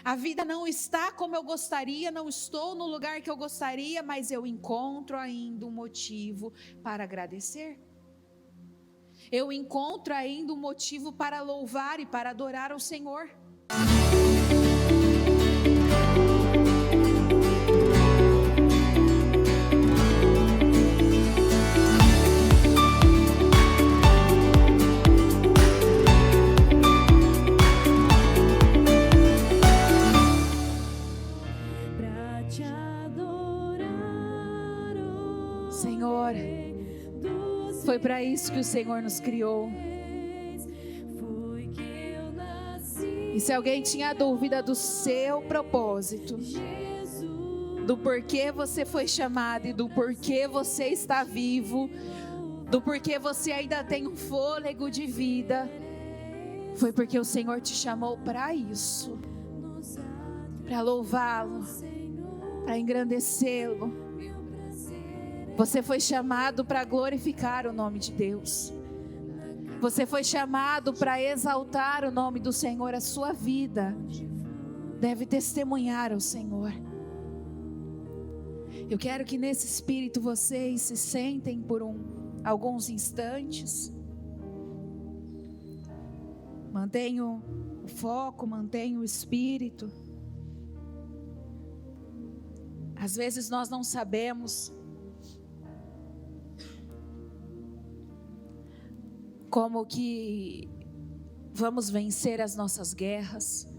A vida não está como eu gostaria, não estou no lugar que eu gostaria, mas eu encontro ainda um motivo para agradecer. Eu encontro ainda um motivo para louvar e para adorar ao Senhor. Senhor, foi para isso que o Senhor nos criou. E se alguém tinha dúvida do seu propósito, do porquê você foi chamado e do porquê você está vivo, do porquê você ainda tem um fôlego de vida, foi porque o Senhor te chamou para isso, para louvá-lo, para engrandecê-lo. Você foi chamado para glorificar o nome de Deus. Você foi chamado para exaltar o nome do Senhor. A sua vida deve testemunhar ao Senhor. Eu quero que nesse espírito vocês se sentem por alguns instantes. Mantenham o foco, mantenham o espírito. Às vezes nós não sabemos como que vamos vencer as nossas guerras,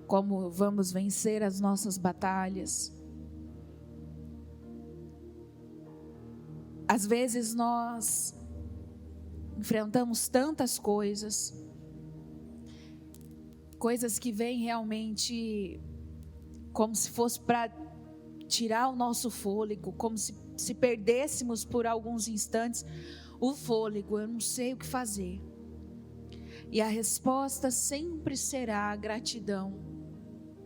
como vamos vencer as nossas batalhas. Às vezes nós enfrentamos tantas coisas que vêm realmente como se fosse para tirar o nosso fôlego, como se perdêssemos por alguns instantes o fôlego. Eu não sei o que fazer. E a resposta sempre será a gratidão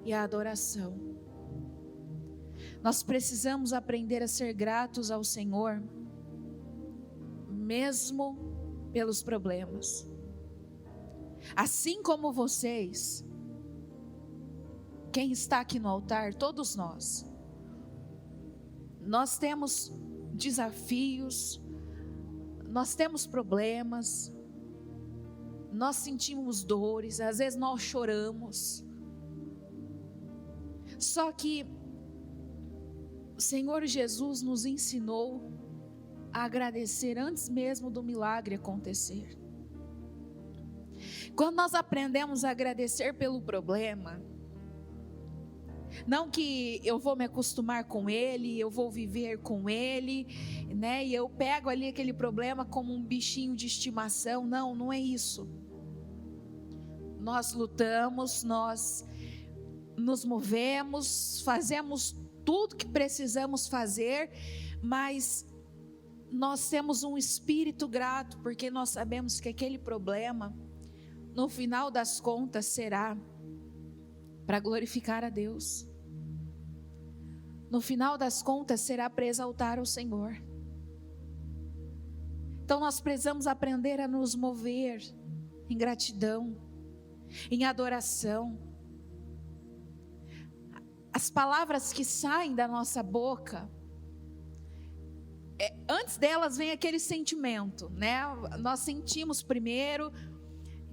e a adoração. Nós precisamos aprender a ser gratos ao Senhor, mesmo pelos problemas. Assim como vocês, quem está aqui no altar, todos nós temos desafios, nós temos problemas, nós sentimos dores, às vezes nós choramos. Só que o Senhor Jesus nos ensinou a agradecer antes mesmo do milagre acontecer. Quando nós aprendemos a agradecer pelo problema, não que eu vou me acostumar com ele, eu vou viver com ele, né? E eu pego ali aquele problema como um bichinho de estimação. Não é isso. Nós lutamos, nós nos movemos, fazemos tudo que precisamos fazer, mas nós temos um espírito grato, porque nós sabemos que aquele problema, no final das contas, será para glorificar a Deus. No final das contas, será para exaltar o Senhor. Então nós precisamos aprender a nos mover em gratidão, em adoração. As palavras que saem da nossa boca, antes delas vem aquele sentimento, né? Nós sentimos primeiro.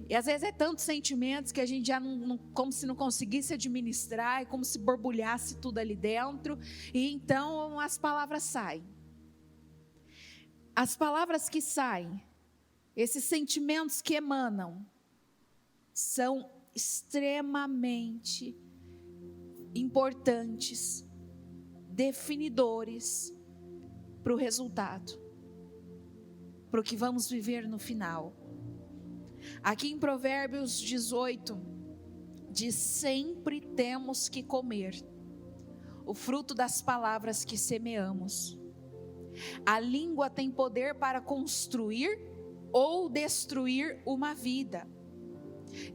E às vezes é tantos sentimentos que a gente já não, como se não conseguisse administrar, é como se borbulhasse tudo ali dentro, e então as palavras saem. As palavras que saem, esses sentimentos que emanam, são extremamente importantes, definidores para o resultado, para o que vamos viver no final. Aqui em Provérbios 18, diz: sempre temos que comer o fruto das palavras que semeamos. A língua tem poder para construir ou destruir uma vida.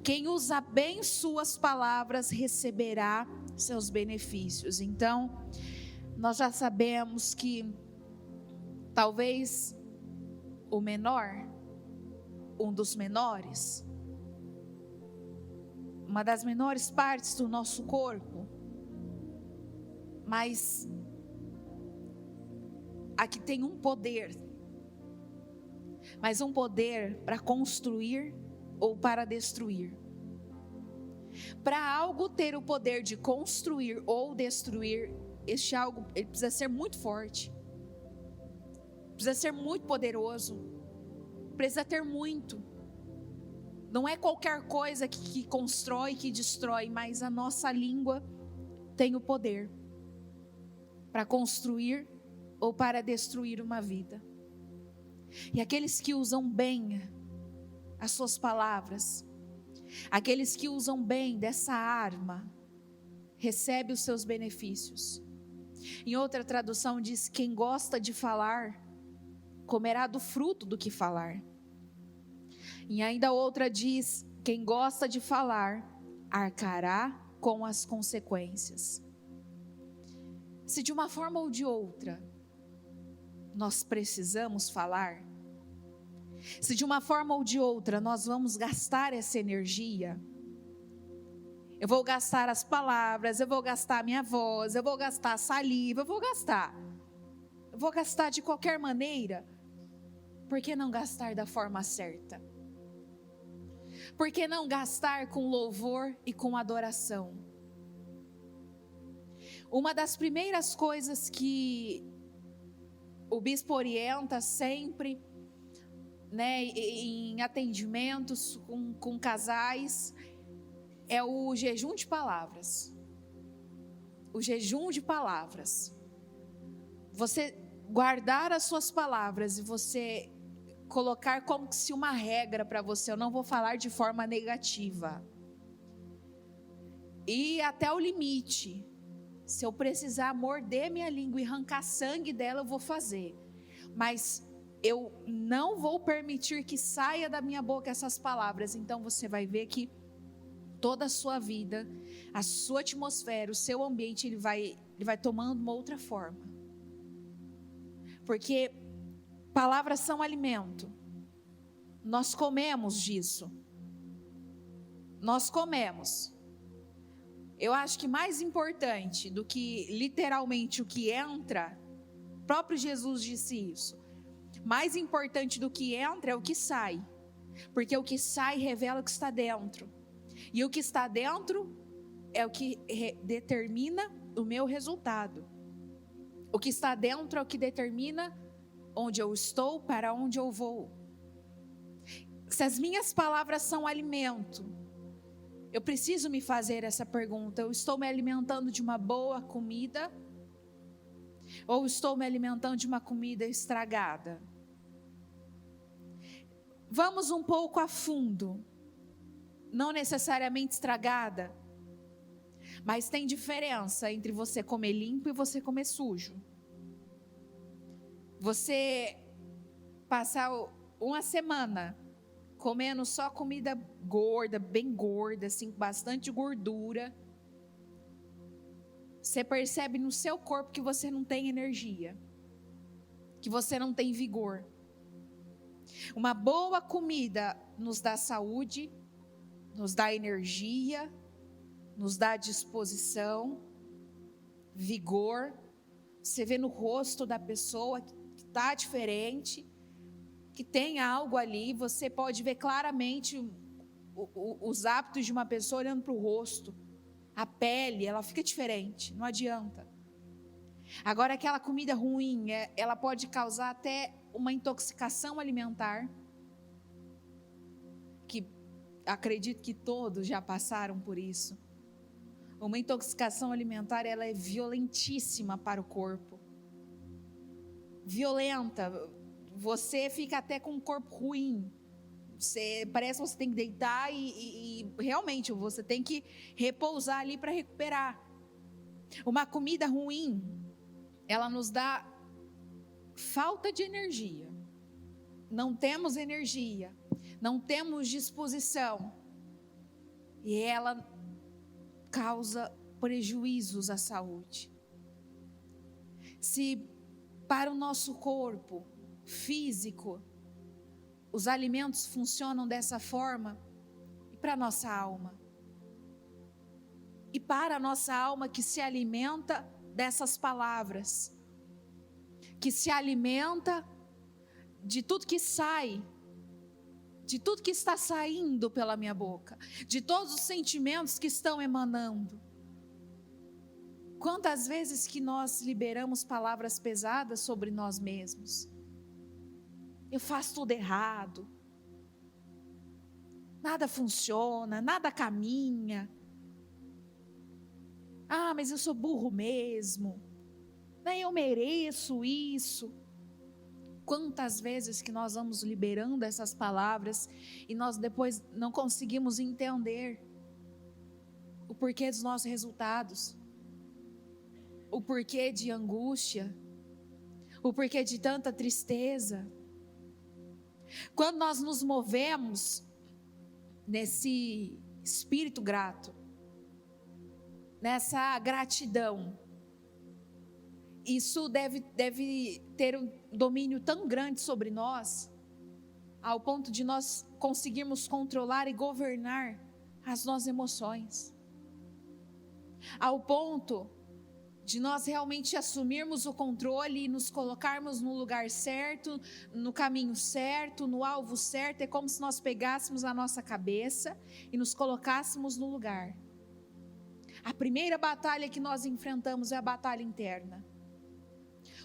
Quem usa bem suas palavras receberá seus benefícios. Então, nós já sabemos que talvez o menor, um dos menores, uma das menores partes do nosso corpo, mas aqui tem um poder, mas um poder para construir ou para destruir. Para algo ter o poder de construir ou destruir, este algo ele precisa ser muito forte, precisa ser muito poderoso, precisa ter muito. Não é qualquer coisa que constrói, que destrói, mas a nossa língua tem o poder para construir ou para destruir uma vida. E aqueles que usam bem as suas palavras, aqueles que usam bem dessa arma, recebem os seus benefícios. Em outra tradução diz: quem gosta de falar, comerá do fruto do que falar. E ainda outra diz: quem gosta de falar, arcará com as consequências. Se de uma forma ou de outra, nós precisamos falar, se de uma forma ou de outra nós vamos gastar essa energia, eu vou gastar as palavras, eu vou gastar a minha voz, eu vou gastar a saliva, eu vou gastar de qualquer maneira. Por que não gastar da forma certa? Por que não gastar com louvor e com adoração? Uma das primeiras coisas que o bispo orienta sempre, em atendimentos com casais, é o jejum de palavras. O jejum de palavras. Você guardar as suas palavras e você colocar como se uma regra para você: eu não vou falar de forma negativa. E até o limite. Se eu precisar morder minha língua e arrancar sangue dela, eu vou fazer. Mas eu não vou permitir que saia da minha boca essas palavras. Então você vai ver que toda a sua vida, a sua atmosfera, o seu ambiente, ele vai tomando uma outra forma. Porque palavras são alimento. Nós comemos disso. Nós comemos. Eu acho que mais importante do que literalmente o que entra, o próprio Jesus disse isso. Mais importante do que entra é o que sai. Porque o que sai revela o que está dentro. E o que está dentro é o que determina o meu resultado. O que está dentro é o que determina onde eu estou, para onde eu vou. Se as minhas palavras são alimento, eu preciso me fazer essa pergunta: eu estou me alimentando de uma boa comida? Ou estou me alimentando de uma comida estragada? Vamos um pouco a fundo. Não necessariamente estragada, mas tem diferença entre você comer limpo e você comer sujo. Você passar uma semana comendo só comida gorda, bem gorda, assim, com bastante gordura, você percebe no seu corpo que você não tem energia, que você não tem vigor. Uma boa comida nos dá saúde, nos dá energia, nos dá disposição, vigor. Você vê no rosto da pessoa que está diferente, que tem algo ali. Você pode ver claramente os hábitos de uma pessoa olhando para o rosto. A pele, ela fica diferente, não adianta. Agora, aquela comida ruim, ela pode causar até uma intoxicação alimentar, que acredito que todos já passaram por isso. Uma intoxicação alimentar, ela é violentíssima para o corpo. Violenta. Você fica até com um corpo ruim. Parece que você tem que deitar e realmente você tem que repousar ali para recuperar. Uma comida ruim, ela nos dá falta de energia. Não temos energia, não temos disposição. E ela causa prejuízos à saúde. Se para o nosso corpo físico os alimentos funcionam dessa forma, e para a nossa alma? e para a nossa alma que se alimenta dessas palavras, que se alimenta de tudo que sai, de tudo que está saindo pela minha boca, de todos os sentimentos que estão emanando. Quantas vezes que nós liberamos palavras pesadas sobre nós mesmos? Eu faço tudo errado, nada funciona, nada caminha. Ah, mas eu sou burro mesmo, nem eu mereço isso. Quantas vezes que nós vamos liberando essas palavras e nós depois não conseguimos entender o porquê dos nossos resultados, o porquê de angústia, o porquê de tanta tristeza. Quando nós nos movemos nesse espírito grato, nessa gratidão, isso deve ter um domínio tão grande sobre nós, ao ponto de nós conseguirmos controlar e governar as nossas emoções, ao ponto de nós realmente assumirmos o controle e nos colocarmos no lugar certo, no caminho certo, no alvo certo. É como se nós pegássemos a nossa cabeça e nos colocássemos no lugar. A primeira batalha que nós enfrentamos é a batalha interna.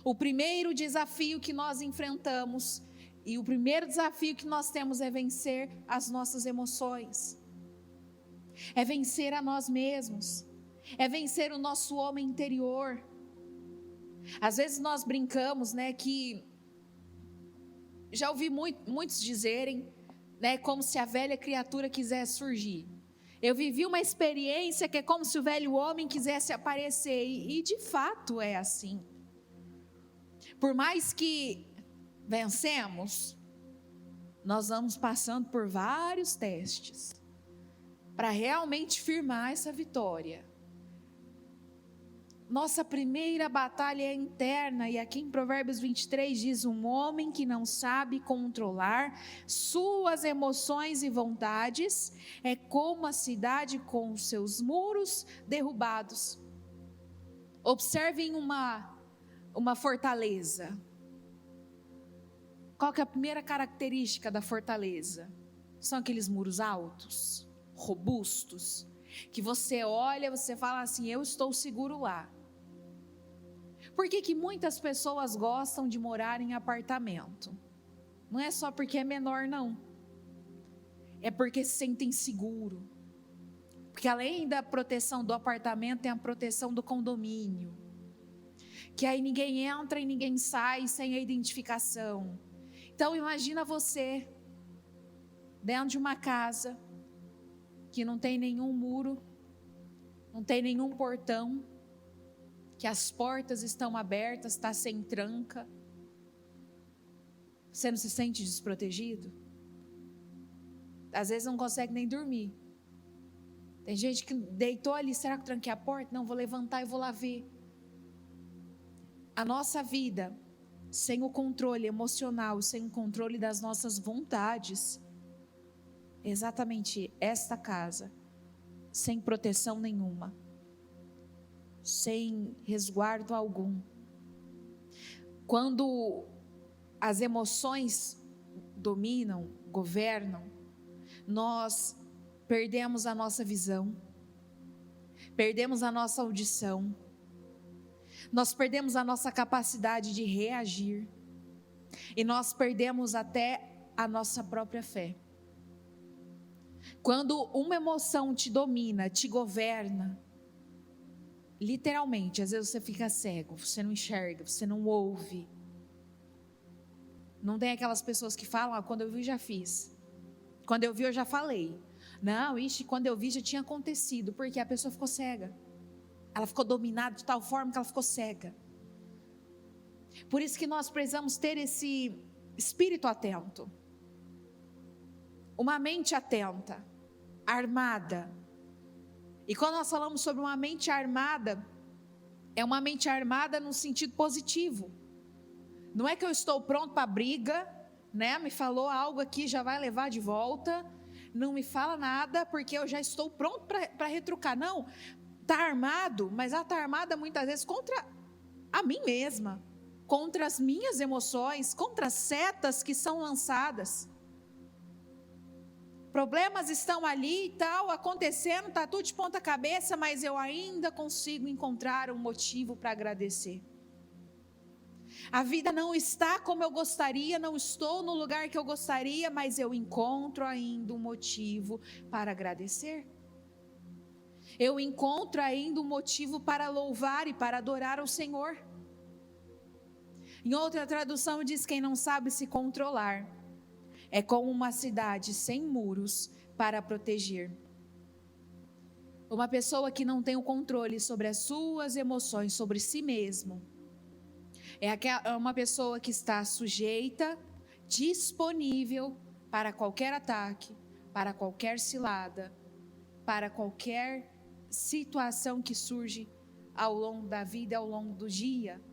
O primeiro desafio que nós enfrentamos e o primeiro desafio que nós temos é vencer as nossas emoções, é vencer a nós mesmos, é vencer o nosso homem interior. Às vezes nós brincamos, né, que já ouvi muitos dizerem, né, como se a velha criatura quisesse surgir. Eu vivi uma experiência que é como se o velho homem quisesse aparecer, e de fato é assim. Por mais que vencemos, nós vamos passando por vários testes para realmente firmar essa vitória. Nossa primeira batalha é interna, e aqui em Provérbios 23 diz: um homem que não sabe controlar suas emoções e vontades é como a cidade com os seus muros derrubados. Observem uma fortaleza. Qual que é a primeira característica da fortaleza? São aqueles muros altos, robustos, que você olha, você fala assim: eu estou seguro lá. Por que muitas pessoas gostam de morar em apartamento? Não é só porque é menor, não. É porque se sentem seguro. Porque além da proteção do apartamento, tem a proteção do condomínio. Que aí ninguém entra e ninguém sai sem a identificação. Então imagina você dentro de uma casa que não tem nenhum muro, não tem nenhum portão, que as portas estão abertas, está sem tranca. Você não se sente desprotegido? Às vezes não consegue nem dormir. Tem gente que deitou ali: será que eu tranquei a porta? Não, vou levantar e vou lá ver. A nossa vida, sem o controle emocional, sem o controle das nossas vontades, é exatamente esta casa, sem proteção nenhuma, sem resguardo algum. Quando as emoções dominam, governam, nós perdemos a nossa visão, perdemos a nossa audição, nós perdemos a nossa capacidade de reagir, e nós perdemos até a nossa própria fé. Quando uma emoção te domina, te governa, literalmente, às vezes você fica cego, você não enxerga, você não ouve. Não tem aquelas pessoas que falam: quando eu vi já fiz, quando eu vi eu já falei. Não, quando eu vi já tinha acontecido, porque a pessoa ficou cega. Ela ficou dominada de tal forma que ela ficou cega. Por isso que nós precisamos ter esse espírito atento, uma mente atenta, armada. E quando nós falamos sobre uma mente armada, é uma mente armada no sentido positivo. Não é que eu estou pronto para briga, né? Me falou algo aqui, já vai levar de volta. Não me fala nada porque eu já estou pronto para retrucar. Não, está armado, mas ela está armada muitas vezes contra a mim mesma, contra as minhas emoções, contra as setas que são lançadas. Problemas estão ali e tal, acontecendo, está tudo de ponta cabeça, mas eu ainda consigo encontrar um motivo para agradecer. A vida não está como eu gostaria, não estou no lugar que eu gostaria, mas eu encontro ainda um motivo para agradecer. Eu encontro ainda um motivo para louvar e para adorar ao Senhor. Em outra tradução diz: quem não sabe se controlar é como uma cidade sem muros para proteger. Uma pessoa que não tem o controle sobre as suas emoções, sobre si mesmo, é uma pessoa que está sujeita, disponível para qualquer ataque, para qualquer cilada, para qualquer situação que surge ao longo da vida, ao longo do dia.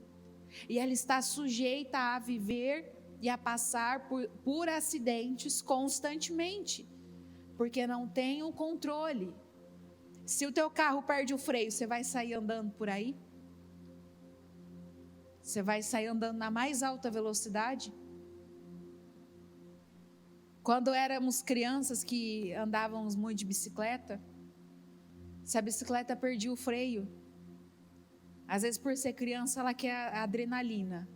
E ela está sujeita a viver e a passar por acidentes constantemente, porque não tem o controle. Se o teu carro perde o freio, você vai sair andando por aí? Você vai sair andando na mais alta velocidade? Quando éramos crianças que andávamos muito de bicicleta, se a bicicleta perdia o freio, às vezes por ser criança ela quer a adrenalina,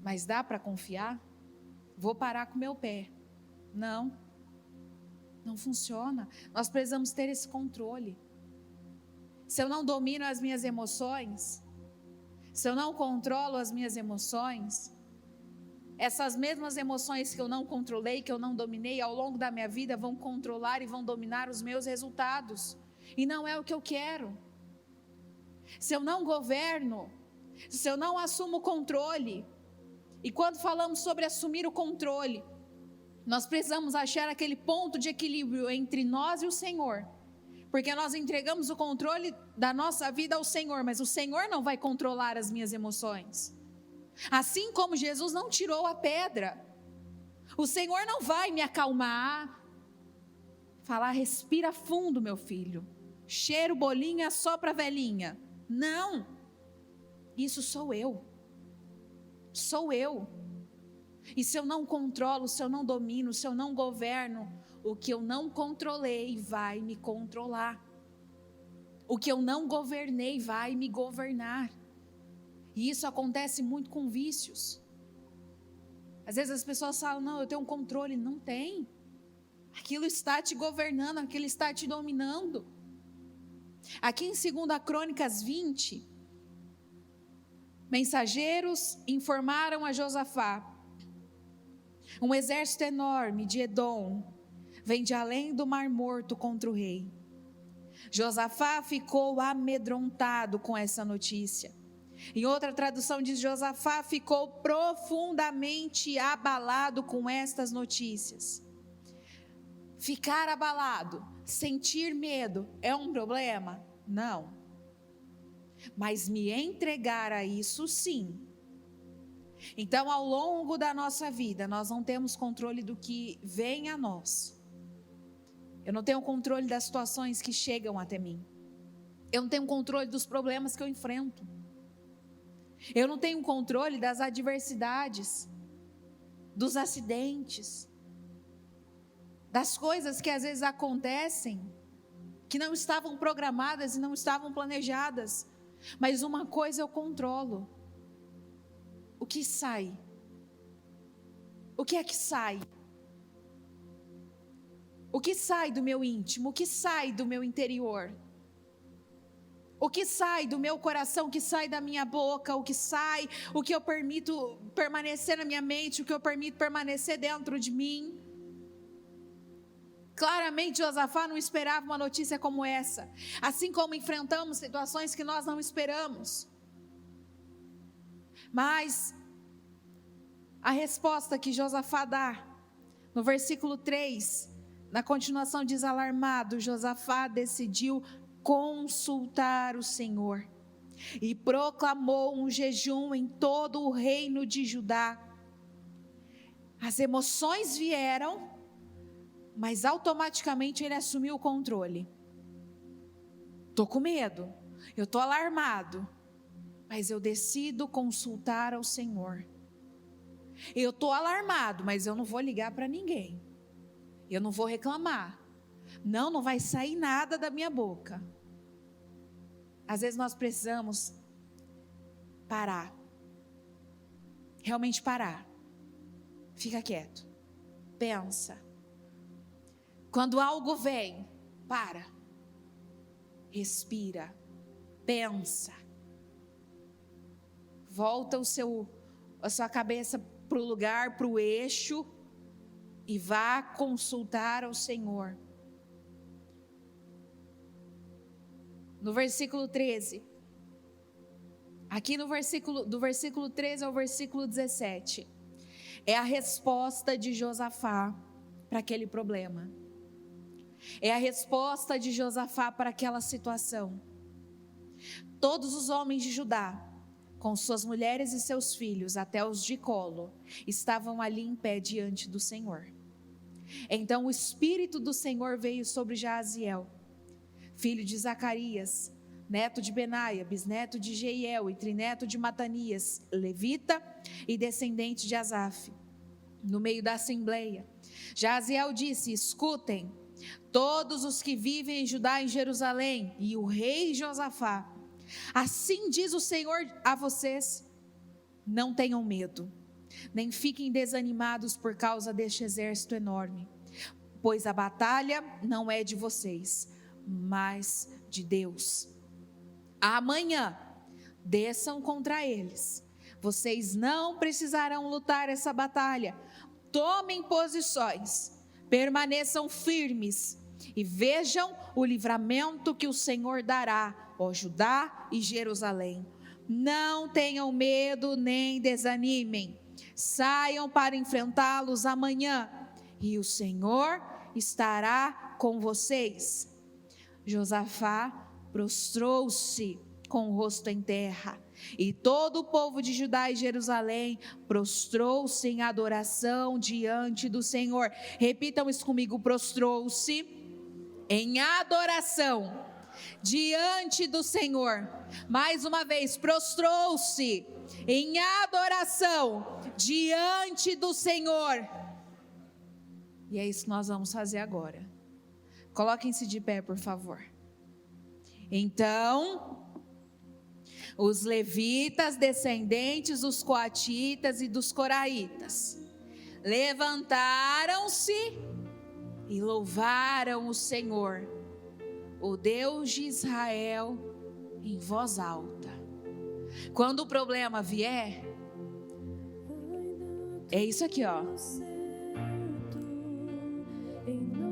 mas dá para confiar? Vou parar com o meu pé. Não funciona. Nós precisamos ter esse controle. Se eu não domino as minhas emoções, se eu não controlo as minhas emoções, essas mesmas emoções que eu não controlei, que eu não dominei ao longo da minha vida, vão controlar e vão dominar os meus resultados. E não é o que eu quero. Se eu não governo, se eu não assumo o controle, e quando falamos sobre assumir o controle, nós precisamos achar aquele ponto de equilíbrio entre nós e o Senhor, porque nós entregamos o controle da nossa vida ao Senhor, mas o Senhor não vai controlar as minhas emoções. Assim como Jesus não tirou a pedra, o Senhor não vai me acalmar, falar: respira fundo, meu filho, cheira o bolinho e assopra a velhinha. Não, isso sou eu. E se eu não controlo, se eu não domino, se eu não governo, o que eu não controlei vai me controlar. O que eu não governei vai me governar. E isso acontece muito com vícios. Às vezes as pessoas falam: não, eu tenho um controle. Não tem. Aquilo está te governando, aquilo está te dominando. Aqui em 2 Crônicas 20, mensageiros informaram a Josafá: um exército enorme de Edom vem de além do Mar Morto contra o rei. Josafá ficou amedrontado com essa notícia. Em outra tradução diz: Josafá ficou profundamente abalado com estas notícias. Ficar abalado, sentir medo é um problema? Não. Mas me entregar a isso, sim. Então, ao longo da nossa vida, nós não temos controle do que vem a nós. Eu não tenho controle das situações que chegam até mim. Eu não tenho controle dos problemas que eu enfrento. Eu não tenho controle das adversidades, dos acidentes, das coisas que às vezes acontecem, que não estavam programadas e não estavam planejadas. Mas uma coisa eu controlo: o que sai. O que é que sai? O que sai do meu íntimo? O que sai do meu interior? O que sai do meu coração? O que sai da minha boca? O que eu permito permanecer na minha mente? O que eu permito permanecer dentro de mim? Claramente Josafá não esperava uma notícia como essa. Assim como enfrentamos situações que nós não esperamos. Mas a resposta que Josafá dá, no versículo 3, na continuação diz: alarmado, Josafá decidiu consultar o Senhor e proclamou um jejum em todo o reino de Judá. As emoções vieram, mas automaticamente ele assumiu o controle. estou com medo, eu estou alarmado, mas eu decido consultar ao Senhor. Eu estou alarmado, mas eu não vou ligar para ninguém, eu não vou reclamar, não vai sair nada da minha boca. Às vezes nós precisamos parar, realmente parar. Fica quieto, pensa. Quando algo vem, para, respira, pensa, volta a sua cabeça para o lugar, para o eixo, e vá consultar ao Senhor. No versículo 13, aqui no do versículo 13 ao versículo 17, é a resposta de Josafá para aquele problema. É a resposta de Josafá para aquela situação. Todos os homens de Judá, com suas mulheres e seus filhos, até os de colo, estavam ali em pé diante do Senhor. Então o Espírito do Senhor veio sobre Jaaziel, filho de Zacarias, neto de Benaia, bisneto de Jeiel e trineto de Matanias, levita e descendente de Asaf, no meio da assembleia. Jaaziel disse: escutem, todos os que vivem em Judá e em Jerusalém, e o rei Josafá, assim diz o Senhor a vocês: não tenham medo, nem fiquem desanimados por causa deste exército enorme, pois a batalha não é de vocês, mas de Deus. Amanhã desçam contra eles, vocês não precisarão lutar essa batalha. Tomem posições, permaneçam firmes e vejam o livramento que o Senhor dará, ó Judá e Jerusalém. Não tenham medo nem desanimem, saiam para enfrentá-los amanhã, e o Senhor estará com vocês. Josafá prostrou-se com o rosto em terra, e todo o povo de Judá e Jerusalém prostrou-se em adoração diante do Senhor. Repitam isso comigo: prostrou-se em adoração diante do Senhor. Mais uma vez, prostrou-se em adoração diante do Senhor. E é isso que nós vamos fazer agora. Coloquem-se de pé, por favor. Então, os levitas, descendentes dos coatitas e dos coraitas, levantaram-se e louvaram o Senhor, o Deus de Israel, em voz alta. Quando o problema vier, é isso aqui, ó.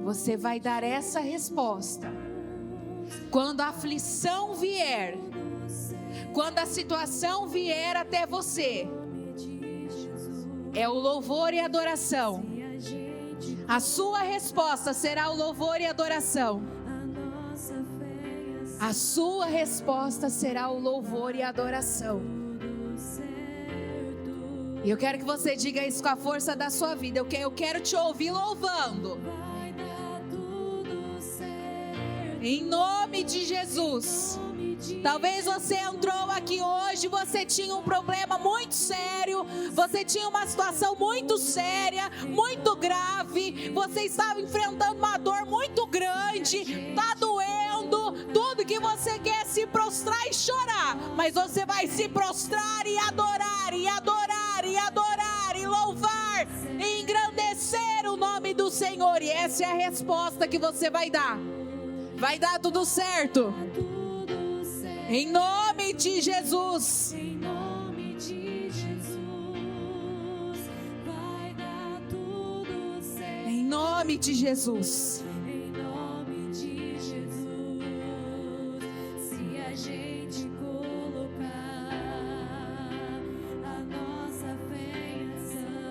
Você vai dar essa resposta. Quando a aflição vier, quando a situação vier até você, é o louvor e adoração. A sua resposta será o louvor e adoração. A sua resposta será o louvor e adoração. E eu quero que você diga isso com a força da sua vida. Eu quero te ouvir louvando. Em nome de Jesus. Talvez você entrou aqui hoje, você tinha um problema muito sério, você tinha uma situação muito séria, muito grave, você estava enfrentando uma dor muito grande, está doendo, tudo que você quer é se prostrar e chorar, mas você vai se prostrar e adorar, e adorar, e adorar, e louvar, e engrandecer o nome do Senhor, e essa é a resposta que você vai dar. Vai dar tudo certo. Em nome de Jesus. Em nome de Jesus. Vai dar tudo certo. Em nome de Jesus. Em nome de Jesus. Se a gente colocar a nossa fé em ação,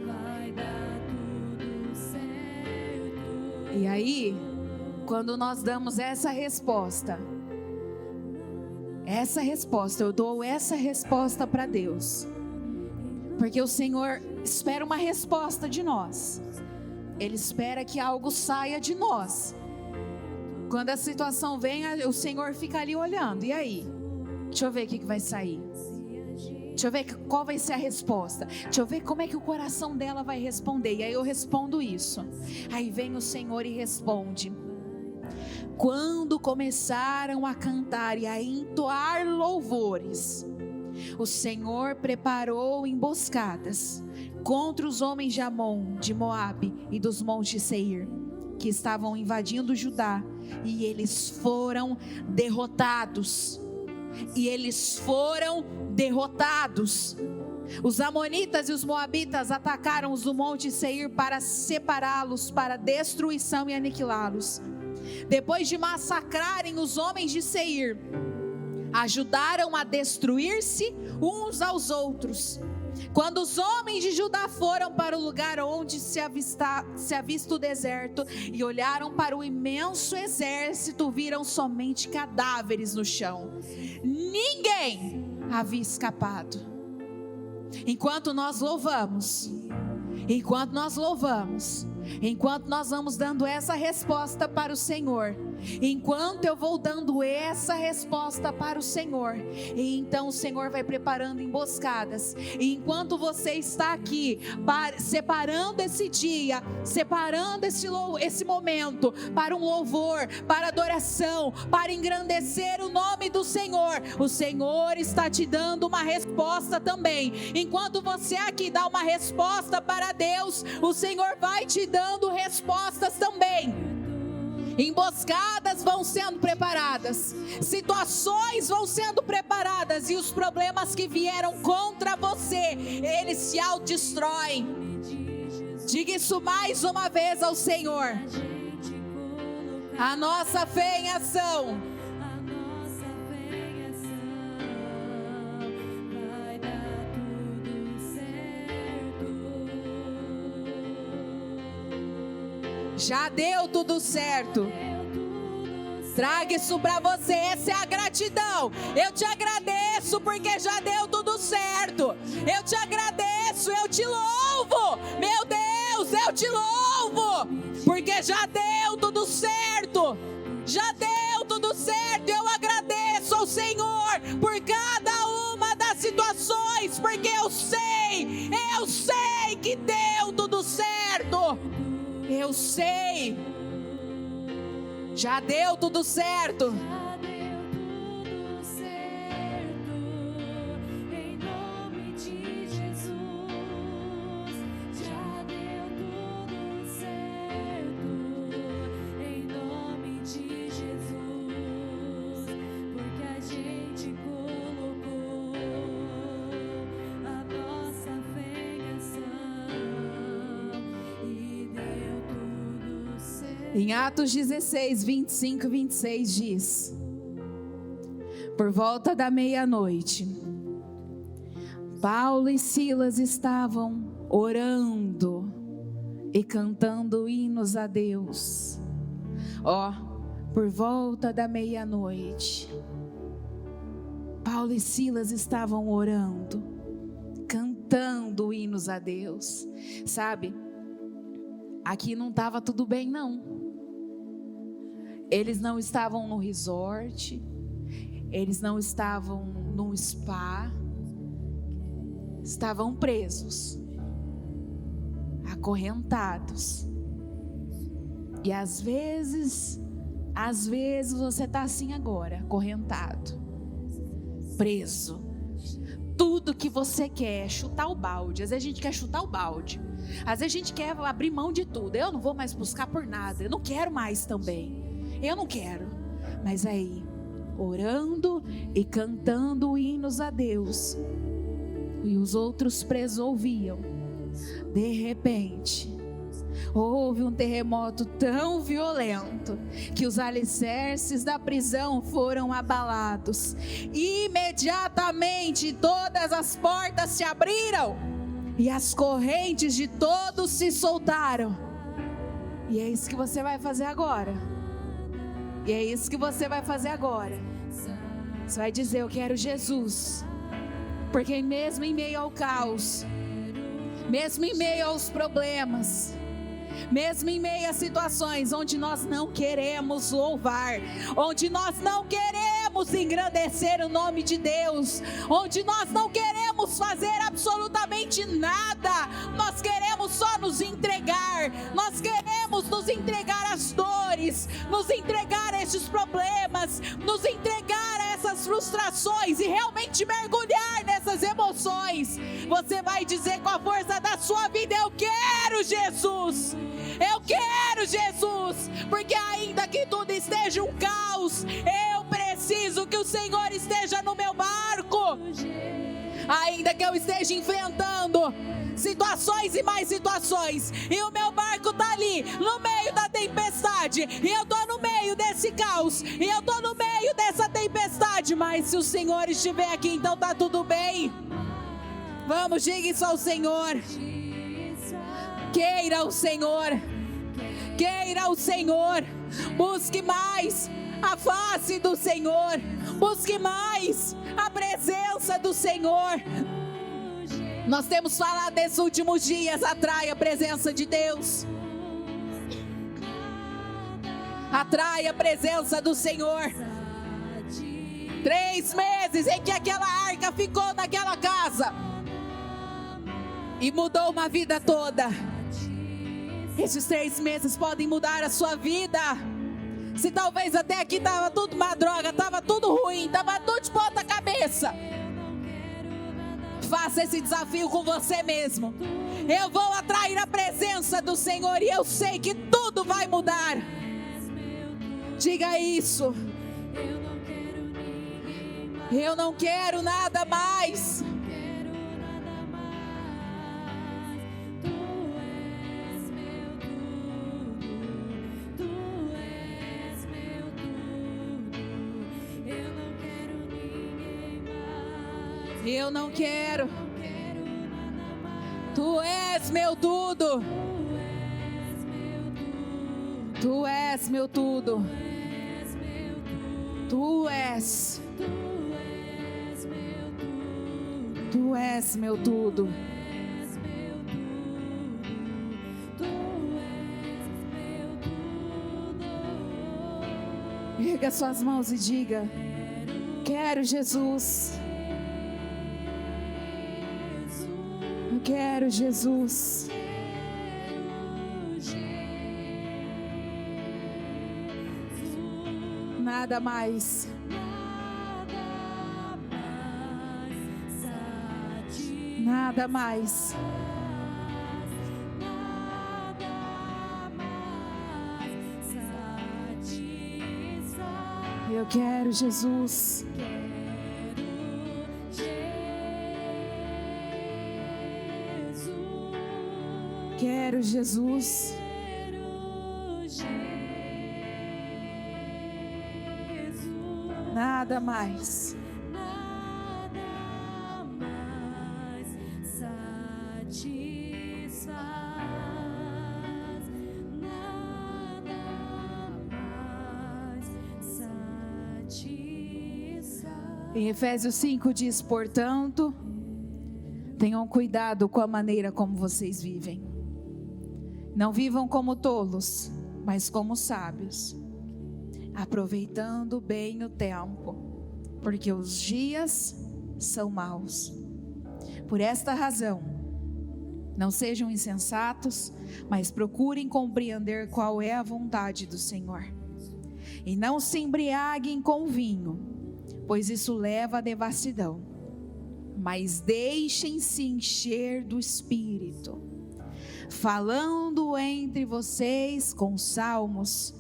vai dar tudo certo. E aí, quando nós damos essa resposta, eu dou essa resposta para Deus, porque o Senhor espera uma resposta de nós, Ele espera que algo saia de nós, Quando a situação vem, o Senhor fica ali olhando. E aí? Deixa eu ver o que vai sair. Deixa eu ver qual vai ser a resposta. Deixa eu ver como é que o coração dela vai responder. E aí eu respondo isso. Aí vem o Senhor e responde: quando começaram a cantar e a entoar louvores, o Senhor preparou emboscadas contra os homens de Amon, de Moabe e dos montes Seir, que estavam invadindo Judá, e eles foram derrotados. Os amonitas e os moabitas atacaram os do monte Seir para separá-los, para destruição e aniquilá-los. Depois de massacrarem os homens de Seir, ajudaram a destruir-se uns aos outros. Quando os homens de Judá foram para o lugar onde se avista o deserto e olharam para o imenso exército, viram somente cadáveres no chão. Ninguém havia escapado. Enquanto nós louvamos, enquanto nós vamos dando essa resposta para o Senhor, enquanto eu vou dando essa resposta para o Senhor, e então o Senhor vai preparando emboscadas, e enquanto você está aqui, separando esse dia, separando esse momento, para um louvor, para adoração, para engrandecer o nome do Senhor, o Senhor está te dando uma resposta também. Enquanto você aqui dá uma resposta para Deus, o Senhor vai te dando respostas também. Emboscadas vão sendo preparadas, situações vão sendo preparadas, e os problemas que vieram contra você, eles se autodestroem. Diga isso mais uma vez ao Senhor. A nossa fé em ação. Já deu tudo certo. Traga isso para você. Essa é a gratidão. Eu te agradeço porque já deu tudo certo. Eu te agradeço, eu te louvo. Meu Deus, eu te louvo porque já deu tudo certo. Já deu tudo certo. Eu agradeço ao Senhor por cada uma das situações, porque eu sei que deu tudo certo. Eu sei, já deu tudo certo. Já deu tudo certo, em nome de Jesus. Já deu tudo certo, em nome de Jesus, porque a gente colocou a nossa fé em ação e deu tudo certo. Em Atos 16, 25 e 26 diz: por volta da meia-noite, Paulo e Silas estavam orando e cantando hinos a Deus. Por volta da meia-noite, Paulo e Silas estavam orando, cantando hinos a Deus. Sabe, aqui não estava tudo bem não. Eles não estavam no resort, eles não estavam num spa, estavam presos, acorrentados. E às vezes você está assim agora, acorrentado, preso. Tudo que você quer é chutar o balde. Às vezes a gente quer chutar o balde, às vezes a gente quer abrir mão de tudo. Eu não vou mais buscar por nada, eu não quero mais também. Eu não quero. Mas aí, orando e cantando hinos a Deus, e os outros presos ouviam. De repente, houve um terremoto tão violento que os alicerces da prisão foram abalados. Imediatamente todas as portas se abriram e as correntes de todos se soltaram. E é isso que você vai fazer agora. E é isso que você vai fazer agora. Você vai dizer: eu quero Jesus. Porque mesmo em meio ao caos, mesmo em meio aos problemas, Mesmo em meio a situações onde nós não queremos louvar, onde nós não queremos engrandecer o nome de Deus, onde nós não queremos fazer absolutamente nada, nós queremos só nos entregar, nós queremos nos entregar às dores, nos entregar a estes problemas, nos entregar a essas frustrações e realmente mergulhar nessas emoções. Você vai dizer com a força da sua vida: eu quero Jesus, eu quero Jesus, porque ainda que tudo esteja um caos, eu preciso que o Senhor esteja no meu barco. Ainda que eu esteja enfrentando situações e mais situações, e o meu barco está ali no meio da tempestade, e eu estou no meio desse caos, e eu estou no meio dessa tempestade, mas se o Senhor estiver aqui, então está tudo bem. Vamos, diga isso ao Senhor. Queira o Senhor, queira o Senhor, busque mais a face do Senhor, busque mais a presença do Senhor. Nós temos falado nesses últimos dias: atrai a presença de Deus, atrai a presença do Senhor. 3 meses em que aquela arca ficou naquela casa e mudou uma vida toda. Esses 3 meses podem mudar a sua vida. Se talvez até aqui estava tudo uma droga, estava tudo ruim, estava tudo de ponta cabeça, faça esse desafio com você mesmo. Eu vou atrair a presença do Senhor e eu sei que tudo vai mudar. Diga isso. Eu não quero nada mais. Eu não quero. Tu és meu tudo. Tu és meu tudo. Tu és. Tu és meu tudo. Erga suas mãos e diga: quero Jesus. Eu quero Jesus. Nada mais. Nada mais. Eu quero Jesus. Quero Jesus. Nada mais. Em Efésios 5 diz: portanto, tenham cuidado com a maneira como vocês vivem. Não vivam como tolos, mas como sábios, aproveitando bem o tempo, porque os dias são maus. Por esta razão, não sejam insensatos, mas procurem compreender qual é a vontade do Senhor. E não se embriaguem com vinho, pois isso leva à devassidão, mas deixem-se encher do Espírito, falando entre vocês com salmos,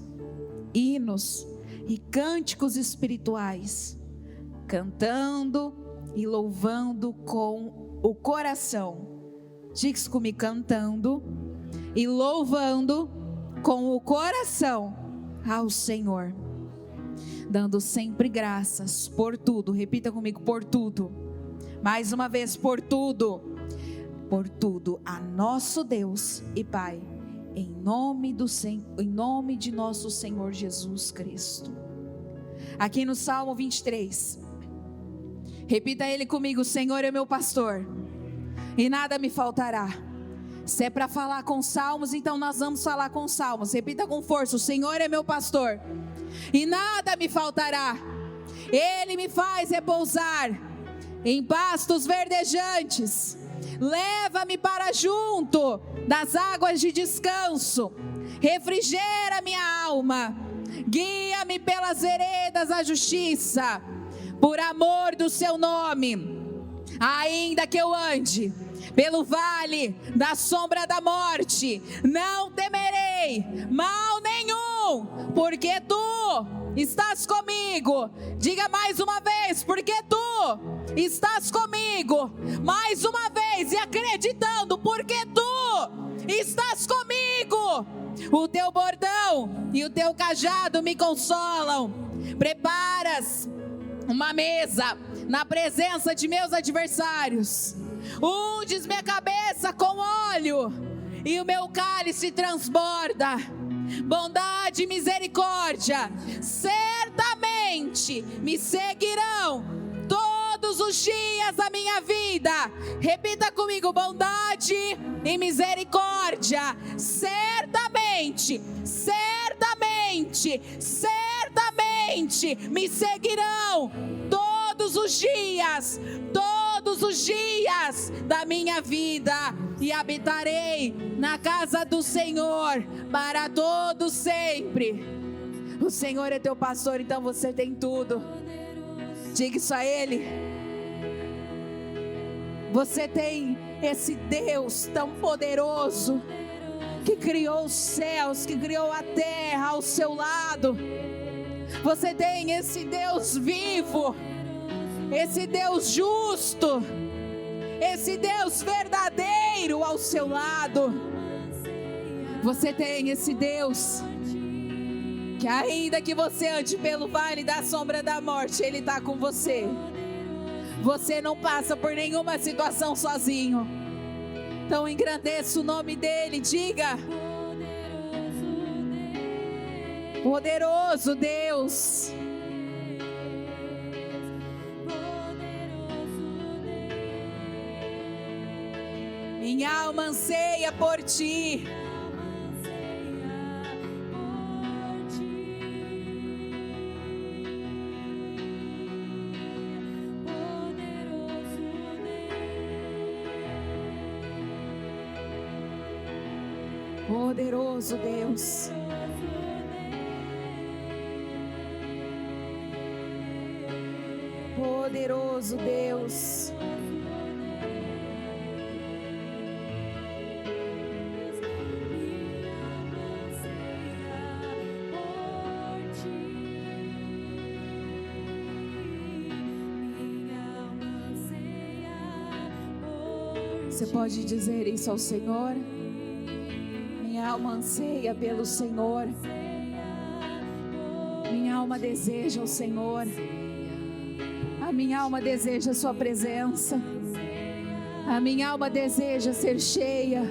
hinos e cânticos espirituais, cantando e louvando com o coração. Diga isso comigo: cantando e louvando com o coração ao Senhor, dando sempre graças por tudo. Repita comigo: por tudo. Mais uma vez: por tudo. Por tudo a nosso Deus e Pai, em nome de nosso Senhor Jesus Cristo. Aqui no Salmo 23, repita ele comigo: o Senhor é meu pastor e nada me faltará. Se é para falar com salmos, então nós vamos falar com salmos. Repita com força: o Senhor é meu pastor e nada me faltará. Ele me faz repousar em pastos verdejantes. Leva-me para junto das águas de descanso. Refrigera minha alma. Guia-me pelas veredas da justiça, por amor do seu nome. Ainda que eu ande pelo vale da sombra da morte, não temerei mal nenhum, porque tu estás comigo. Diga mais uma vez: porque tu estás comigo. Mais uma vez, e acreditando: porque tu estás comigo. O teu bordão e o teu cajado me consolam. Preparas uma mesa na presença de meus adversários. Unges minha cabeça com óleo e o meu cálice transborda. Bondade e misericórdia certamente me seguirão todos os dias da minha vida. Repita comigo: bondade e misericórdia certamente, certamente, certamente me seguirão todos os dias da minha vida, e habitarei na casa do Senhor para todo sempre. O Senhor é teu pastor, então você tem tudo. Diga isso a Ele. Você tem esse Deus tão poderoso, que criou os céus, que criou a terra ao seu lado. Você tem esse Deus vivo, esse Deus justo, esse Deus verdadeiro ao seu lado. Você tem esse Deus que, ainda que você ande pelo vale da sombra da morte, Ele está com você. Você não passa por nenhuma situação sozinho. Então engrandeça o nome dEle. Diga: poderoso Deus. Minha alma anseia por ti. Poderoso Deus. Poderoso Deus. Você pode dizer isso ao Senhor? Minha alma anseia pelo Senhor. Minha alma deseja o Senhor. A minha alma deseja a sua presença. A minha alma deseja ser cheia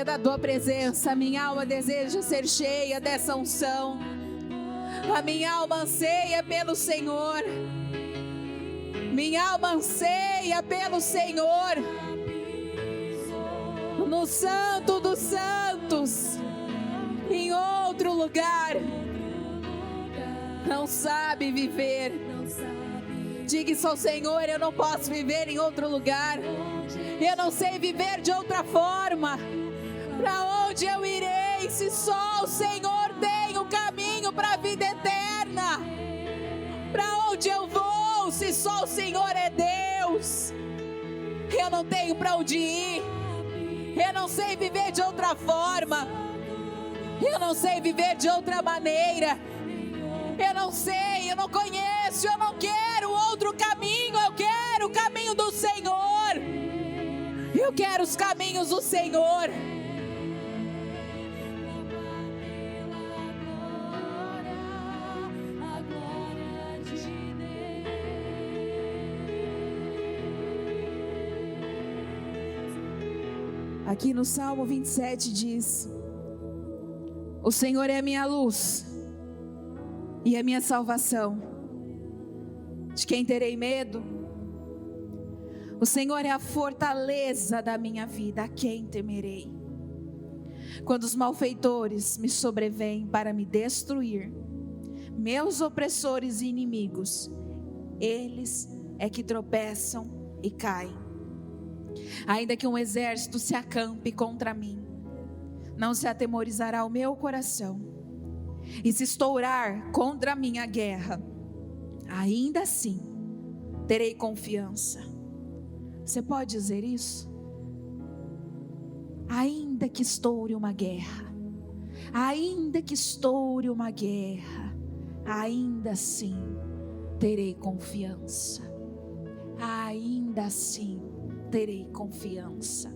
da tua presença. A minha alma deseja ser cheia dessa unção. A minha alma anseia pelo Senhor. Minha alma anseia pelo Senhor. No Santo dos Santos, em outro lugar. Não sabe viver. Diga isso ao Senhor: eu não posso viver em outro lugar. Eu não sei viver de outra forma. Para onde eu irei se só o Senhor tem o caminho para a vida eterna? Para onde eu vou se só o Senhor é Deus? Eu não tenho para onde ir. Eu não sei viver de outra forma. Eu não sei viver de outra maneira. Eu não sei, eu não conheço, eu não quero outro caminho. Eu quero o caminho do Senhor. Eu quero os caminhos do Senhor. Aqui no Salmo 27 diz: o Senhor é a minha luz e a minha salvação. De quem terei medo? O Senhor é a fortaleza da minha vida, a quem temerei? Quando os malfeitores me sobrevêm para me destruir, meus opressores e inimigos, eles é que tropeçam e caem. Ainda que um exército se acampe contra mim, não se atemorizará o meu coração. E se estourar contra mim a guerra, ainda assim terei confiança. Você pode dizer isso? Ainda que estoure uma guerra, ainda que estoure uma guerra, ainda assim terei confiança. Ainda assim terei confiança.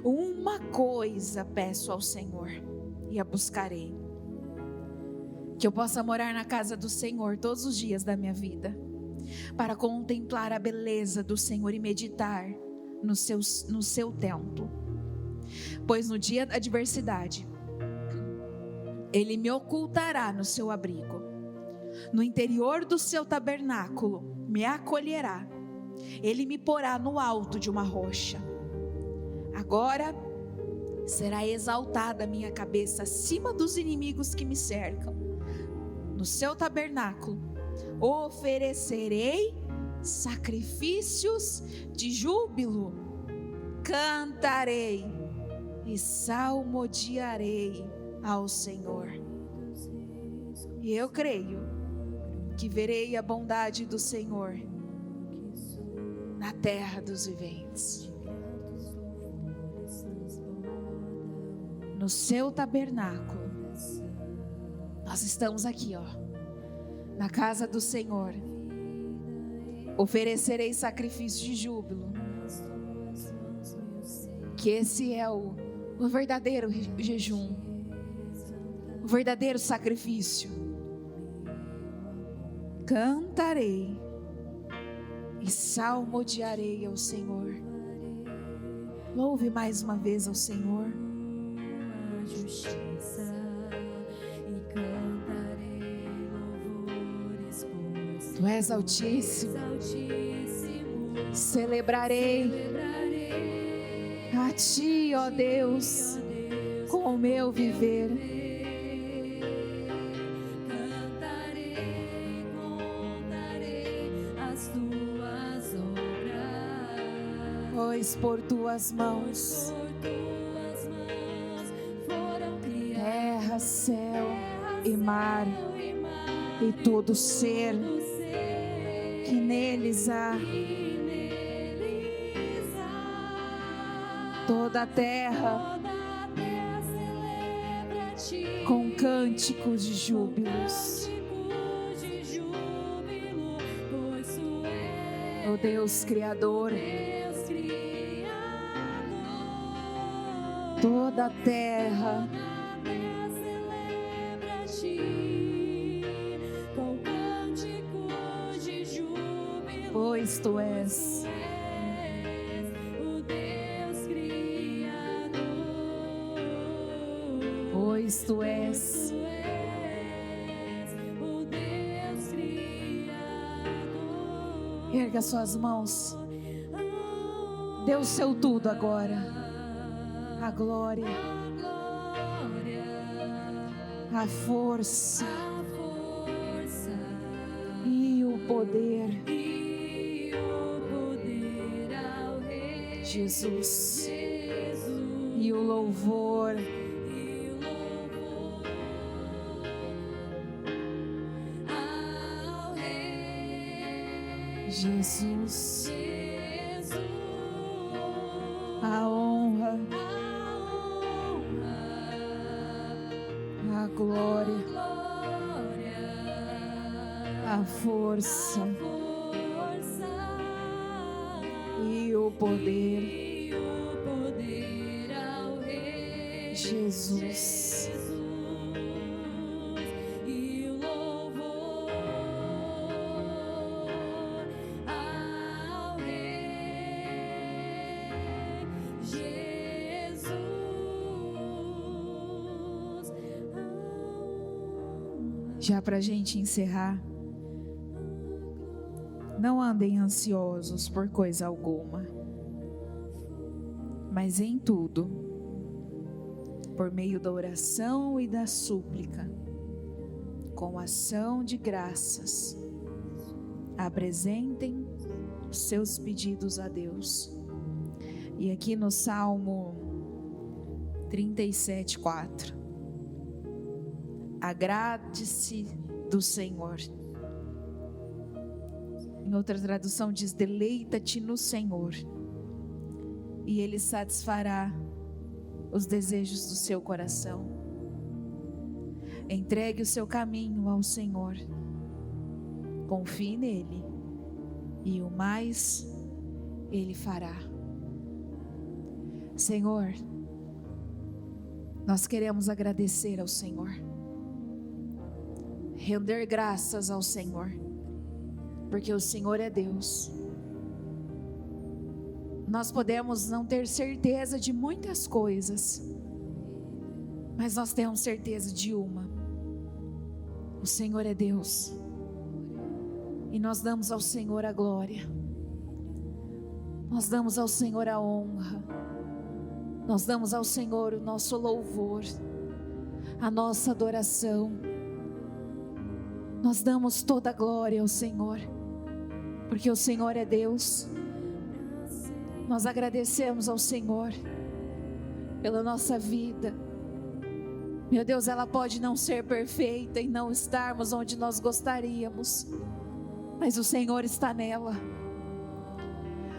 Uma coisa peço ao Senhor e a buscarei: que eu possa morar na casa do Senhor todos os dias da minha vida, para contemplar a beleza do Senhor e meditar no seu templo. Pois no dia da adversidade, Ele me ocultará no seu abrigo, no interior do seu tabernáculo me acolherá, Ele me porá no alto de uma rocha. Agora será exaltada a minha cabeça acima dos inimigos que me cercam. No seu tabernáculo oferecerei sacrifícios de júbilo, cantarei e salmodiarei ao Senhor. E eu creio que verei a bondade do Senhor na terra dos viventes. No seu tabernáculo, nós estamos aqui, na casa do Senhor. Oferecerei sacrifício de júbilo, que esse é o verdadeiro jejum, o verdadeiro sacrifício. Cantarei e salmodiarei ao Senhor. Louve mais uma vez ao Senhor. Justiça e cantarei louvores, pois Tu és altíssimo. Celebrarei a Ti, ó Deus, com o meu viver. Cantarei, contarei as tuas obras, Pois por Tuas mãos foram criadas terra, céu e mar, e todo ser que neles há. Toda a terra celebra Ti, com cânticos de júbilos. pois Tu és Ó Deus Criador, Deus Criador. toda a terra Celebra Ti, com cânticos de júbilo, pois Tu és o Deus Criador. pois Tu és. Tu és o Deus Criador. Erga suas mãos, dê o seu tudo agora. A glória, a força e o poder, ao Rei Jesus, Jesus, e o louvor, e o louvor ao Rei Jesus, Jesus, a honra, a a glória, a força e o poder, ao Rei Jesus. e o louvor ao Rei Jesus. Já para a gente encerrar, Não andem ansiosos por coisa alguma, mas em tudo, por meio da oração e da súplica, com ação de graças, apresentem seus pedidos a Deus. E aqui no Salmo 37:4, agrade-se do Senhor. Em outra tradução diz: deleita-te no Senhor, e Ele satisfará os desejos do seu coração. Entregue o seu caminho ao Senhor, confie nele, e o mais Ele fará. Senhor, nós queremos agradecer ao Senhor, render graças ao Senhor, porque o Senhor é Deus. Nós podemos não ter certeza de muitas coisas, mas nós temos certeza de uma: o Senhor é Deus, e nós damos ao Senhor a glória, nós damos ao Senhor a honra, nós damos ao Senhor o nosso louvor, a nossa adoração. Nós damos toda a glória ao Senhor, porque o Senhor é Deus. Nós agradecemos ao Senhor pela nossa vida. Meu Deus, ela pode não ser perfeita e não estarmos onde nós gostaríamos, mas o Senhor está nela.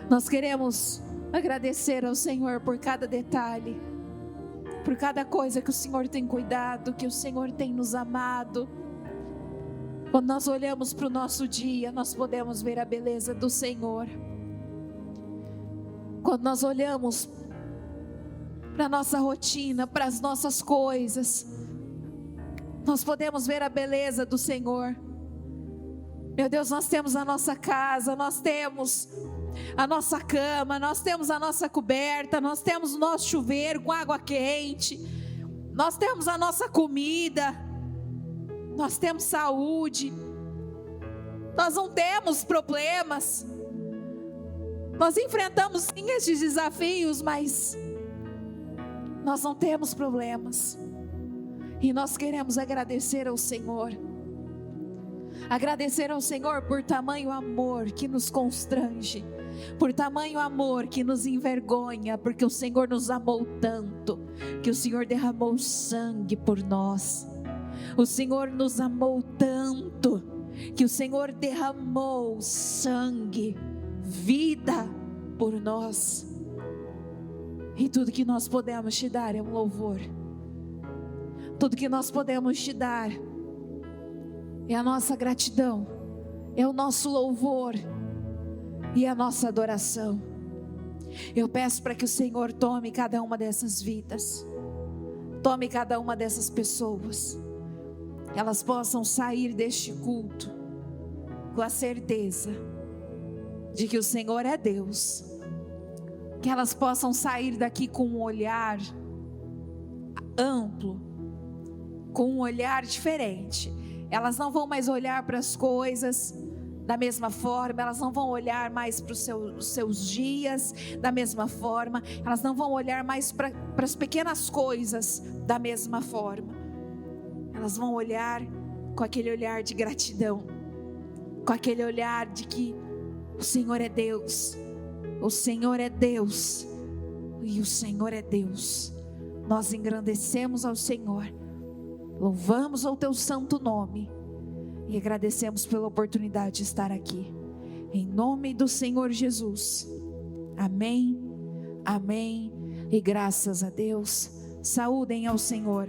Nós queremos agradecer ao Senhor por cada detalhe, por cada coisa que o Senhor tem cuidado, que o Senhor tem nos amado. Quando nós olhamos para o nosso dia, nós podemos ver a beleza do Senhor. Quando nós olhamos para a nossa rotina, para as nossas coisas, nós podemos ver a beleza do Senhor. Meu Deus, nós temos a nossa casa, nós temos a nossa cama, nós temos a nossa coberta, nós temos o nosso chuveiro com água quente, nós temos a nossa comida, nós temos saúde, nós não temos problemas. Nós enfrentamos sim esses desafios, mas nós não temos problemas. E nós queremos agradecer ao Senhor. Agradecer ao Senhor por tamanho amor que nos constrange, por tamanho amor que nos envergonha, porque o Senhor nos amou tanto, que o Senhor derramou sangue por nós. O Senhor nos amou tanto, que o Senhor derramou sangue, vida por nós. E tudo que nós podemos te dar é um louvor. Tudo que nós podemos te dar é a nossa gratidão, é o nosso louvor e a nossa adoração. Eu peço para que o Senhor tome cada uma dessas vidas, tome cada uma dessas pessoas, que elas possam sair deste culto com a certeza de que o Senhor é Deus, que elas possam sair daqui com um olhar amplo, com um olhar diferente. Elas não vão mais olhar para as coisas da mesma forma, elas não vão olhar mais para os seus dias da mesma forma, elas não vão olhar mais para as pequenas coisas da mesma forma. Elas vão olhar com aquele olhar de gratidão, com aquele olhar de que o Senhor é Deus, o Senhor é Deus e o Senhor é Deus. Nós engrandecemos ao Senhor, louvamos ao teu santo nome e agradecemos pela oportunidade de estar aqui, em nome do Senhor Jesus. Amém, amém e graças a Deus. Saúdem ao Senhor.